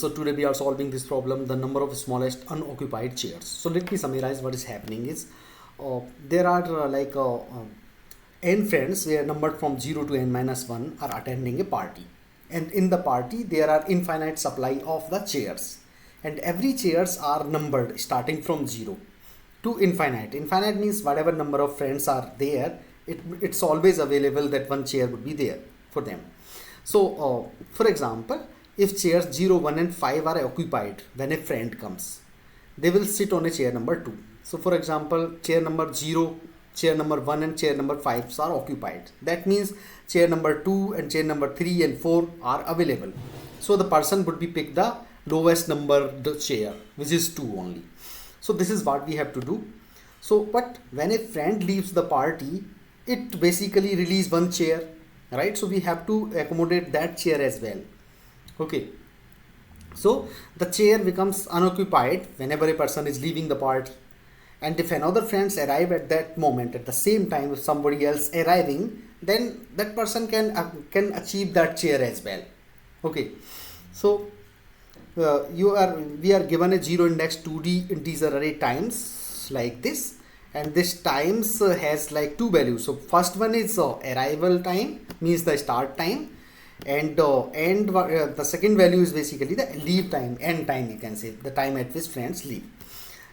So today we are solving this problem, the number of smallest unoccupied chairs. So let me summarize what is happening is there are n friends where numbered from 0 to n minus 1 are attending a party, and in the party there are infinite supply of the chairs, and every chairs are numbered starting from 0 to infinite. Infinite means whatever number of friends are there, it's always available that one chair would be there for them. So for example, if chairs 0, 1 and 5 are occupied when a friend comes, they will sit on a chair number 2. So for example, chair number 0, chair number 1 and chair number 5 are occupied. That means chair number 2 and chair number 3 and 4 are available. So the person would be pick the lowest number the chair, which is 2 only. So this is what we have to do. So but when a friend leaves the party, it basically release one chair, right? So we have to accommodate that chair as well. Okay, so the chair becomes unoccupied whenever a person is leaving the party, and if another friends arrive at that moment at the same time with somebody else arriving, then that person can achieve that chair as well. Okay, so we are given a 0 index 2D integer array times like this, and this times has like two values. So first one is arrival time, means the start time, and the second value is basically the leave time, end time, you can say the time at which friends leave.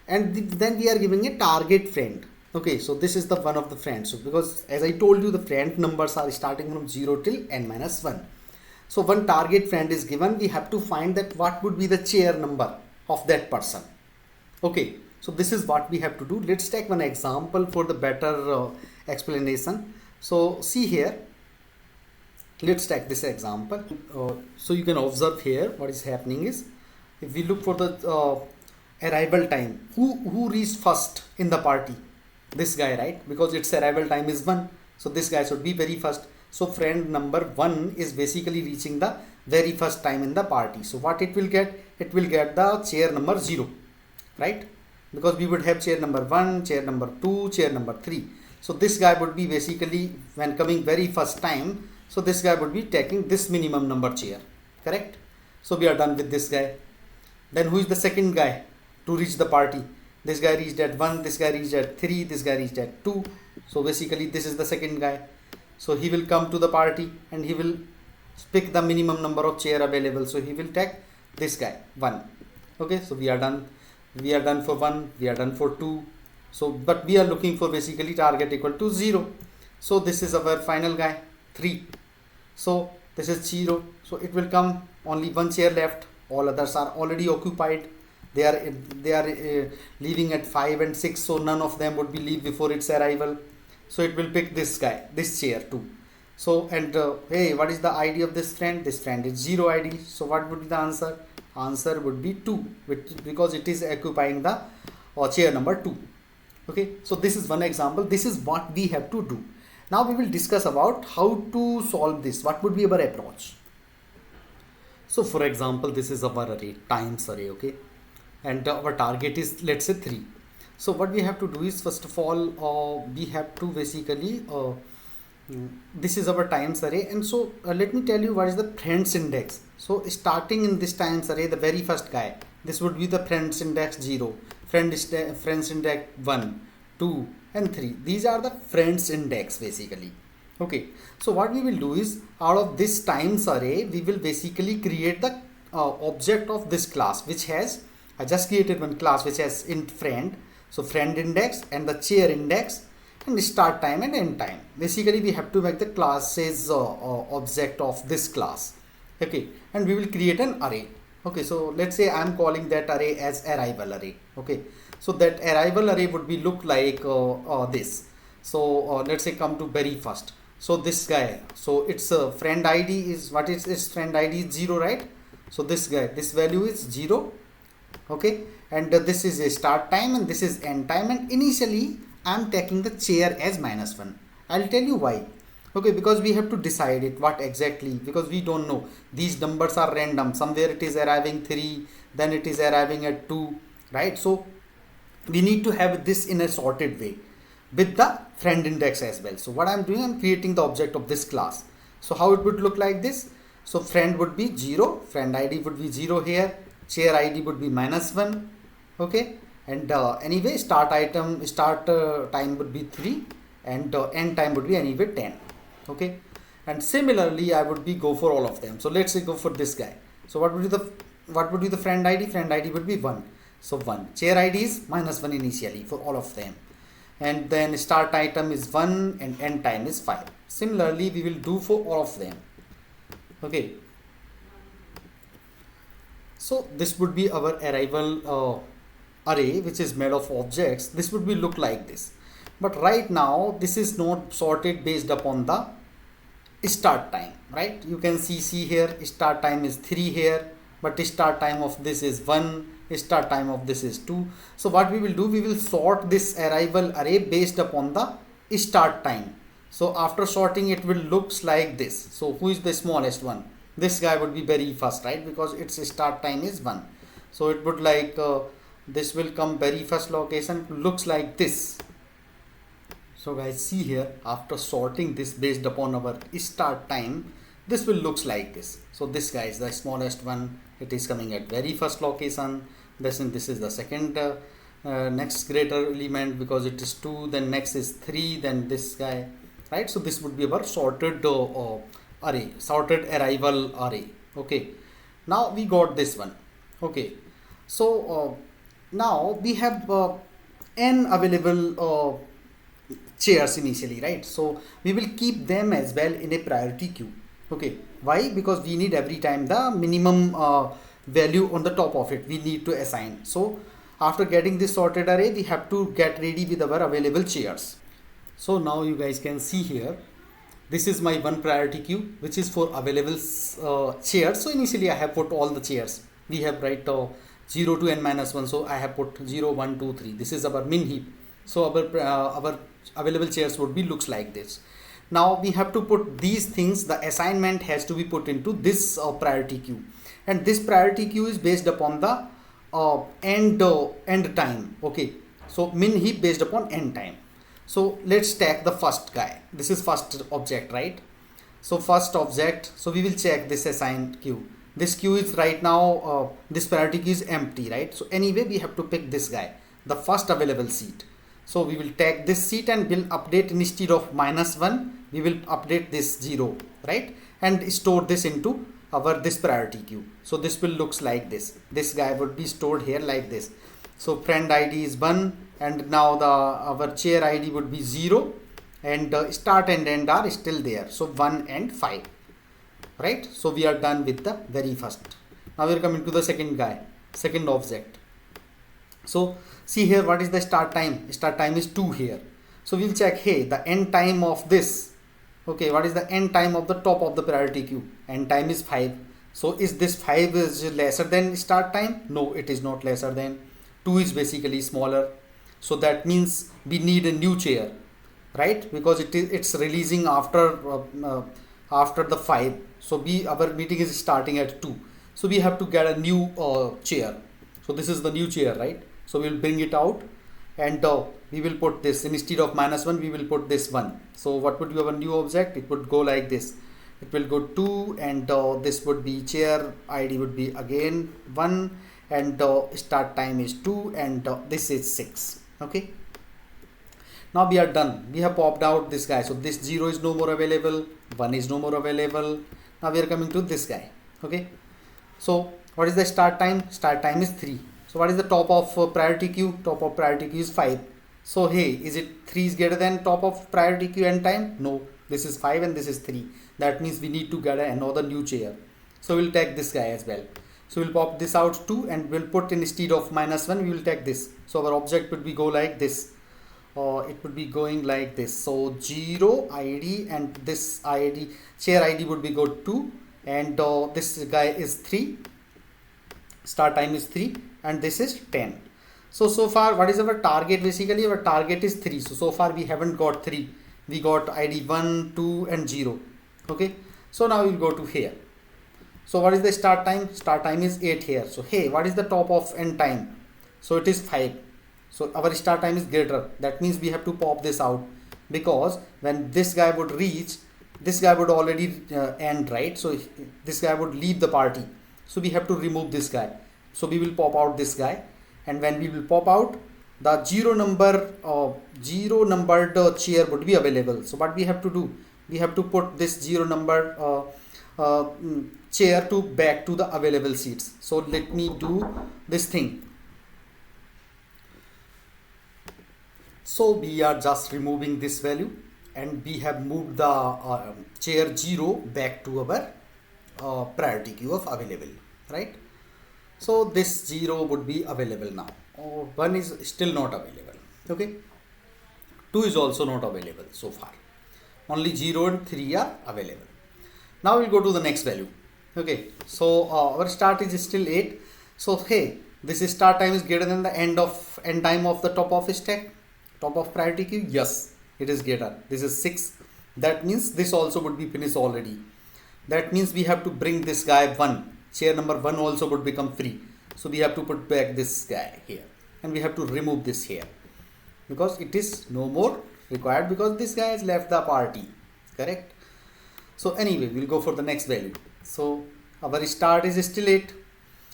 And then we are giving a target friend. Okay, so this is the one of the friends. So because as I told you, the friend numbers are starting from 0 till n minus 1. So one target friend is given. We have to find that what would be the chair number of that person. Okay, so this is what we have to do. Let's take one example for the better explanation. So see here, let's take this example. So you can observe here what is happening is, if we look for the arrival time, who reached first in the party? This guy, right? Because its arrival time is 1, so this guy should be very first. So friend number 1 is basically reaching the very first time in the party. So what it will get? It will get the chair number 0, right? Because we would have chair number 1, chair number 2, chair number 3. So this guy would be basically, when coming very first time, so this guy would be taking this minimum number chair, correct? So we are done with this guy. Then who is the second guy to reach the party? This guy reached at 1, this guy reached at 3, this guy reached at 2. So basically this is the second guy. So he will come to the party and he will pick the minimum number of chair available. So he will take this guy 1. Okay, so we are done. We are done for 1, we are done for 2. So but we are looking for basically target equal to 0. So this is our final guy 3. So this is 0. So it will come only one chair left. All others are already occupied. They are leaving at 5 and 6. So none of them would be leave before its arrival. So it will pick this guy, this chair too. So and hey, what is the ID of this friend? This friend is 0 ID. So what would be the answer? Answer would be 2, because it is occupying the chair number 2. Okay, so this is one example. This is what we have to do. Now we will discuss about how to solve this. What would be our approach? So for example, this is our array, times array, okay, and our target is, let's say, 3. So what we have to do is, first of all, we have to basically this is our times array, and so let me tell you what is the friends index. So starting in this times array, the very first guy, this would be the friends index 0, friends index 1, 2 and 3. These are the friends index basically. Okay, so what we will do is, out of this times array, we will basically create the object of this class, which has, I just created one class which has int friend. So friend index and the chair index and start time and end time. Basically we have to make the classes object of this class. Okay, and we will create an array. Okay, so let's say I am calling that array as arrival array. Okay, so that arrival array would be look like this. So let's say come to very first. So this guy, so its friend ID is, what is its friend ID is 0, right? So this guy, this value is 0. Okay, and this is a start time and this is end time, and initially I am taking the chair as -1. I'll tell you why. Okay, because we have to decide it what exactly, because we don't know, these numbers are random. Somewhere it is arriving 3, then it is arriving at 2, right? So we need to have this in a sorted way with the friend index as well. So what I'm doing, I'm creating the object of this class. So how it would look like this, So friend would be 0, friend ID would be 0 here, chair ID would be -1, okay, and anyway start time would be 3, and end time would be anyway 10, okay. And similarly I would be go for all of them. So let's say go for this guy. So what would be the friend ID? Friend ID would be 1, so 1. Chair ID is -1 initially for all of them, and then start item is 1 and end time is 5. Similarly we will do for all of them, okay. So this would be our arrival array, which is made of objects. This would be look like this, but right now this is not sorted based upon the start time, right? You can see here start time is 3 here, but start time of this is 1, start time of this is 2. So what we will do, we will sort this arrival array based upon the start time. So after sorting it will looks like this. So who is the smallest one? This guy would be very first, right? Because its start time is 1. So it would like this will come very first location, looks like this. So guys, see here, after sorting this based upon our start time, this will looks like this. So this guy is the smallest one, it is coming at very first location. This is the second next greater element because it is 2, then next is 3, then this guy, right? So this would be our sorted array, sorted arrival array, okay. Now we got this one, okay. So now we have n available chairs initially, right? So we will keep them as well in a priority queue, okay. Why? Because we need every time the minimum value on the top of it we need to assign. So after getting this sorted array, we have to get ready with our available chairs. So now you guys can see here, this is my one priority queue which is for available chairs. So initially I have put all the chairs. We have 0 to n-1, so I have put 0, 1, 2, 3. This is our min heap. So our available chairs would be looks like this. Now we have to put these things, the assignment has to be put into this priority queue, and this priority queue is based upon the end time, okay. So min heap based upon end time. So let's take the first guy. This is first object, right? So first object, so we will check this assigned queue. This queue is right now this priority queue is empty, right? So anyway we have to pick this guy, the first available seat. So we will take this seat and will update, instead of -1 we will update this 0, right, and store this into our this priority queue. So this will looks like this. This guy would be stored here like this. So friend ID is 1, and now our chair ID would be 0, and start and end are still there. So 1 and 5, right? So we are done with the very first. Now we are coming to the second guy, second object. So see here, what is the start time? Start time is 2 here. So we'll check, hey, the end time of this, okay, what is the end time of the top of the priority queue? End time is 5. So is this 5 is lesser than start time? No, it is not lesser than. 2 is basically smaller. So that means we need a new chair, right? Because it's releasing after the 5. So our meeting is starting at 2. So we have to get a new chair. So this is the new chair, right? So we'll bring it out, and we will put this, instead of -1 we will put this 1. So what would be our new object? It would go like this. It will go 2, and this would be chair ID would be again 1, and start time is 2, and this is 6, okay. Now we are done. We have popped out this guy. So this 0 is no more available, 1 is no more available. Now we are coming to this guy, okay. So what is the start time? Start time is 3. So what is the top of priority queue? Top of priority queue is 5. So hey, is it 3 is greater than top of priority queue end time? No, this is 5 and this is 3. That means we need to get another new chair. So we'll take this guy as well. So we'll pop this out too, and we'll put, instead of -1 we will take this. So our object would be go like this. It would be going like this. So 0 ID, and this ID, chair ID would be go 2, and this guy is 3. Start time is 3, and this is 10. So far what is our target? Basically our target is 3. So far we haven't got 3. We got ID 1, 2 and 0, okay. So now we'll go to here. So what is the start time? Start time is 8 here. So hey, what is the top of end time? So it is 5. So our start time is greater. That means we have to pop this out, because when this guy would reach this guy would already end, right? So this guy would leave the party. So we have to remove this guy. So we will pop out this guy, and when we will pop out, the zero numbered chair would be available. So what we have to do, we have to put this zero numbered chair to back to the available seats. So let me do this thing. So we are just removing this value, and we have moved the chair 0 back to our priority queue of available, right? So this 0 would be available now. 1 is still not available. Okay, 2 is also not available so far. Only 0 and 3 are available. Now we'll go to the next value. Okay, so our start is still 8. So hey, this start time is greater than the end time of the top of stack, top of priority queue. Yes, it is greater. This is 6. That means this also would be finished already. That means we have to bring this guy 1. Chair number 1 also would become free. So we have to put back this guy here, and we have to remove this here because it is no more required because this guy has left the party, correct? So anyway, we'll go for the next value. So our start is still 8.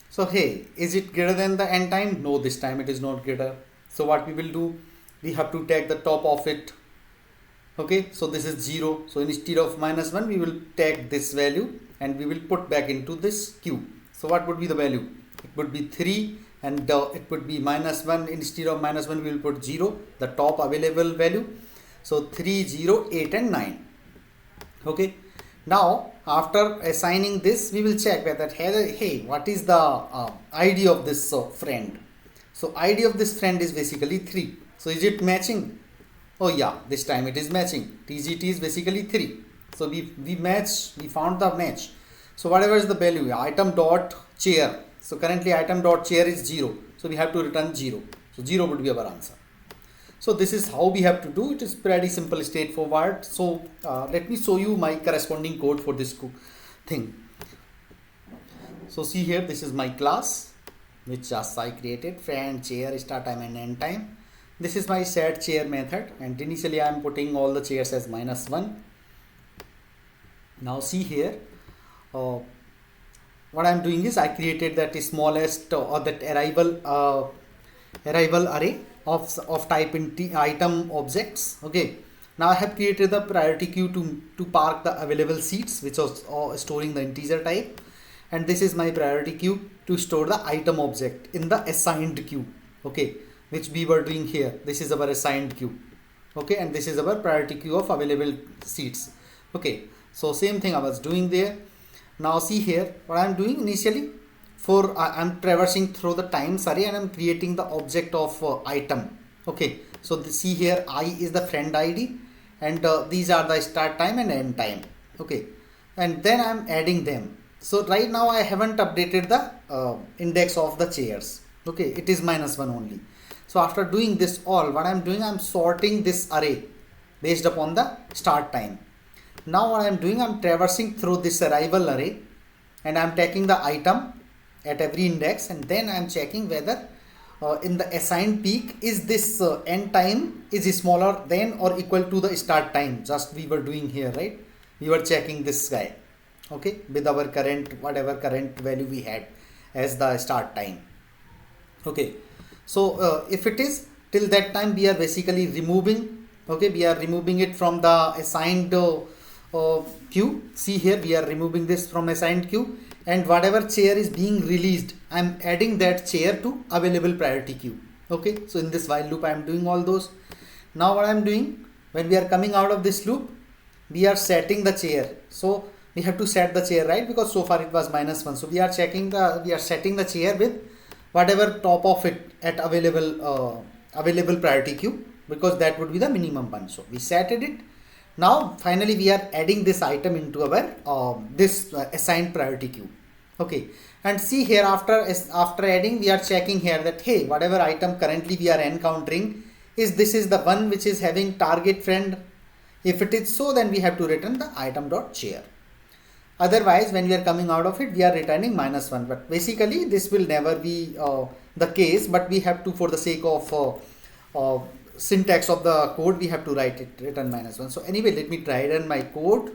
So hey, is it greater than the end time? No, this time it is not greater. So what we will do, we have to take the top of it. Okay, so this is 0. So instead of -1, we will take this value and we will put back into this queue. So what would be the value? It would be 3, and it would be -1. Instead of -1, we will put 0, the top available value. So 3, 0, 8 and 9. Okay, now after assigning this, we will check whether hey, what is the ID of this friend? So ID of this friend is basically 3. So is it matching? Oh yeah, this time it is matching. TGT is basically 3. So we found the match. So whatever is the value, item dot chair. So currently item dot chair is 0. So we have to return 0. So 0 would be our answer. So this is how we have to do. It is pretty simple, straightforward. So let me show you my corresponding code for this thing. So see here, this is my class which just I created, friend, chair, start time and end time. This is my set chair method, and initially I am putting all the chairs as -1. Now see here, what I am doing is I created that smallest or that arrival array of type item objects. Okay, now I have created the priority queue to park the available seats, which was storing the integer type, and this is my priority queue to store the item object in the assigned queue. Okay, which we were doing here. This is our assigned queue. Okay, and this is our priority queue of available seats. Okay, so same thing I was doing there. Now see here, what I am doing initially, I am traversing through the times array and I am creating the object of item. Okay, so see here, I is the friend ID, and these are the start time and end time. Okay, and then I am adding them. So right now I haven't updated the index of the chairs. Okay, it is -1 only. So after doing this all, what I am doing, I am sorting this array based upon the start time. Now what I am doing, I am traversing through this arrival array, and I am taking the item at every index, and then I am checking whether in the assigned peak is this end time is smaller than or equal to the start time. Just we were doing here, right? We were checking this guy, okay, with our whatever current value we had as the start time. Okay, so if it is till that time, we are basically removing. Okay, we are removing it from the assigned queue. See here, we are removing this from assigned queue, and whatever chair is being released, I am adding that chair to available priority queue. Okay, so in this while loop I am doing all those. Now what I am doing, when we are coming out of this loop, we are setting the chair. So we have to set the chair, right? Because so far it was -1. So we are setting the chair with whatever top of it at available priority queue, because that would be the minimum one. So we set it. Now finally we are adding this item into our this assigned priority queue. Okay, and see here, after adding, we are checking here that hey, whatever item currently we are encountering this is the one which is having target friend. If it is so, then we have to return the item dot chair. Otherwise, when we are coming out of it, we are returning -1. But basically this will never be the case, but we have to, for the sake of syntax of the code, we have to write it return -1. So anyway, let me try run my code.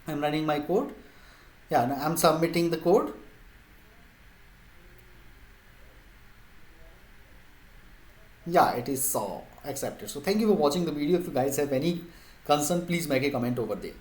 I'm running my code. Yeah, now I'm submitting the code. Yeah, it is accepted. So thank you for watching the video. If you guys have any concern, please make a comment over there.